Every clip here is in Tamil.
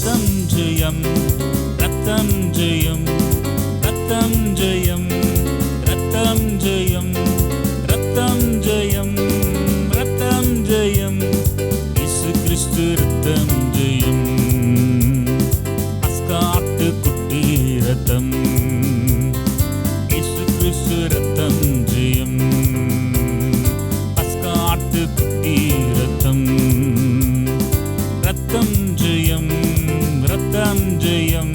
ரத்தம் ஜெயம், ரத்தம் ஜெயம், ரத்தம் ஜெயம், ரத்தம் ஜெயம், ரத்தம் ஜெயம், ரத்தம் ஜெயம், இயேசு கிறிஸ்து ரத்தம் ஜெயம். பஸ்காட்டு குட்டி ரத்தம், இயேசு கிறிஸ்து ரத்தம் ஜெயம். பஸ்காட்டு குட்டி ரத்தம், ரத்தம் ஜெயம், ரத்தம் ஜெயம்,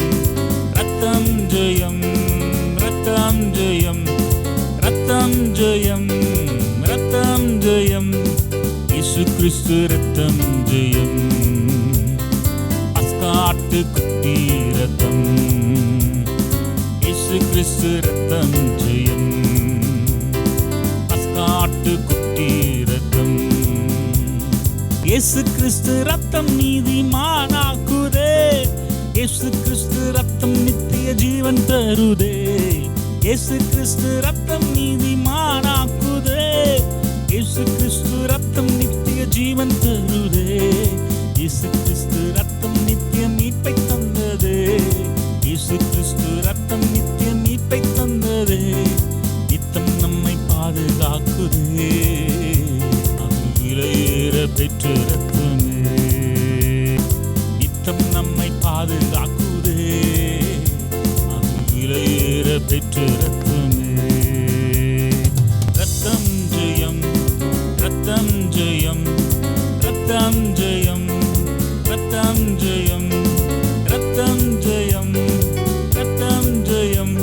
ரத்தம் ஜெயம், ரத்தம் ஜெயம், ரத்தம் ஜெயம், ரத்தம் ஜெயம், இயேசு கிறிஸ்து ரத்தம் ஜெயம். பஸ்காட்டு குட்டி ரத்தம், இயேசு கிறிஸ்து ரத்தம் ஜெயம். பஸ்காட்டு குட்டி ரத்தம், இயேசு கிறிஸ்து ரத்தம் நீதிமானாக்குதே. இயேசு கிறிஸ்து ரத்தம் நித்திய ஜீவன் தருதே. இயேசு கிறிஸ்து ரத்தம் நீதிமானாக்குதே. இயேசு கிறிஸ்து ரத்தம் நித்திய ஜீவன் தருதே. இயேசு கிறிஸ்து ரத்தம் நித்திய மீட்பை தந்ததே. இயேசு கிறிஸ்து ரத்தம் நித்திய மீட்பை தந்ததே. நித்தம் நம்மை பாதுகாக்குதே. விலையேற பெற்ற ரத்தமே, நித்தம் நம்மை பாதுகாக்குதே. விலையேற பெற்ற ரத்தமே. ரத்தம் ஜெயம், ரத்தம் ஜெயம், ரத்தம் ஜெயம், ரத்தம் ஜெயம், ரத்தம் ஜெயம், ரத்தம் ஜெயம்,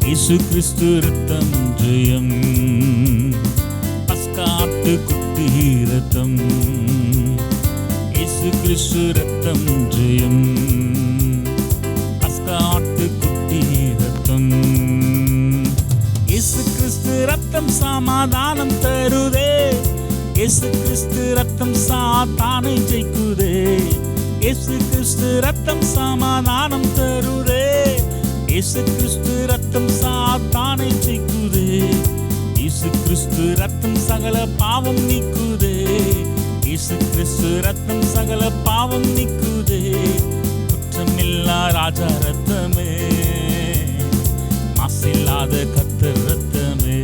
இயேசு கிறிஸ்து ரத்தம் ஜெயம். பஸ்காட்டு குட்டி ரத்தம், இயேசு கிறிஸ்து ரத்தம் ஜெயம். பஸ்காட்டு குட்டி ரத்தம், இயேசு கிறிஸ்து ரத்தம் சமாதானம் தருதே. இயேசு கிறிஸ்து ரத்தம் சாத்தானை ஜெயிக்குதே. இயேசு கிறிஸ்து ரத்தம் சமாதானம் தருதே. இயேசு கிறிஸ்து ரத்தம் சாத்தானை ஜெயிக்குதே. இயேசு கிறிஸ்து ரத்தம் சகல பாவம் நீக்குதே. இயேசு கிறிஸ்து ரத்தம் சகல பாவம் நீக்குதே. குற்றமில்லா ராஜா ரத்தமே, மாசில்லாத கர்த்தர் ரத்தமே.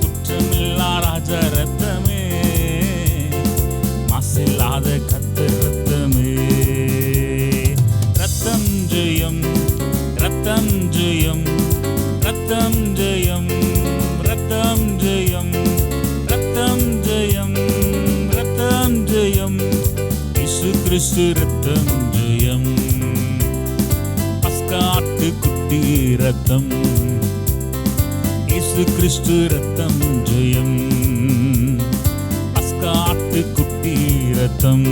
குற்றமில்லா ராஜா ரத்தமே, மாசில்லாத கர்த்தர் ரத்தமே. ரத்தம் ஜெயம், ரத்தம் ஜெயம், ரத்தம் ஜெயம், ரத்தம் ஜெயம், ரத்தம் ஜெயம், ரத்தம் ஜெயம், இயேசு கிறிஸ்து ரத்தம் ஜெயம். பஸ்காட்டு குட்டி ரத்தம், இயேசு கிறிஸ்து ரத்தம் ஜெயம். பஸ்காட்டு குட்டி ரத்தம்,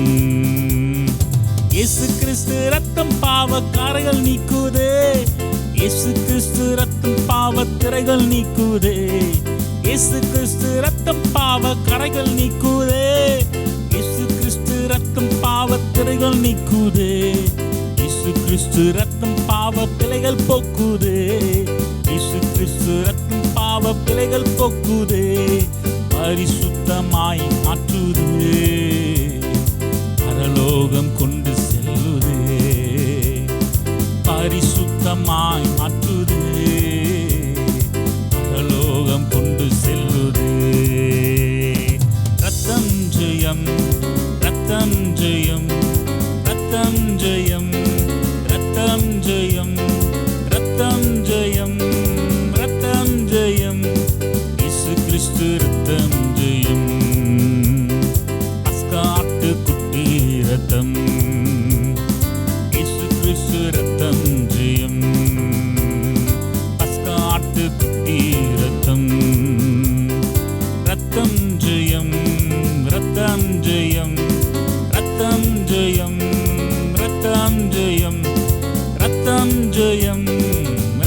இயேசு கிறிஸ்து ரத்தம் பாவக்காரைகள் நீக்குதே. இயேசு கிறிஸ்து ரத்தம் பாவத்திரைகள் நீக்குதே. இயேசு கிறிஸ்து ரத்தம் பாவக்கரைகள் நீக்குதே. இயேசு கிறிஸ்து ரத்தம் பாவத்திரைகள் நீக்குதே. இயேசு கிறிஸ்து ரத்தம் பாவ பிழைகள் போக்குதே. இயேசு கிறிஸ்து ரத்தம் பாவ பிழைகள் போக்குதே. பரிசுத்தமாய் மாற்றுதே. பரலோகம் கொண்டு செல்லுதே. பரிசுத்தமாய் மாற்றுதே. பரலோகம் கொண்டு செல்லுதே. ரத்தம் ஜெயம், ரத்தம் ஜெயம், ரத்தம் ஜெயம், ரத்தம் ஜெயம், ரத்தம் ஜெயம், ரத்தம் ஜெயம், இயேசு கிறிஸ்து ரத்தம் ஜெயம். பஸ்காட்டு குட்டி ரத்தம், இயேசு கிறிஸ்து ரத்தம் ஜெயம். பஸ்காட்டு குட்டி ரத்தம், ரத்தம் ஜெயம், ரத்தம் ஜெயம், ரத்தம் ஜெயம், ரத்தம் ஜெயம், ரத்தம் ஜெயம்,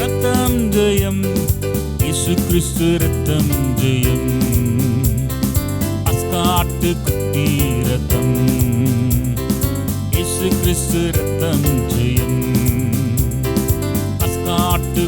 ரத்தம் ஜெயம், இயேசு கிறிஸ்து ரத்தம் ஜெயம். பஸ்காட்டு குட்டி ரத்தம், இயேசு கிறிஸ்து ரத்தம் ஜெயம். பஸ்காட்டு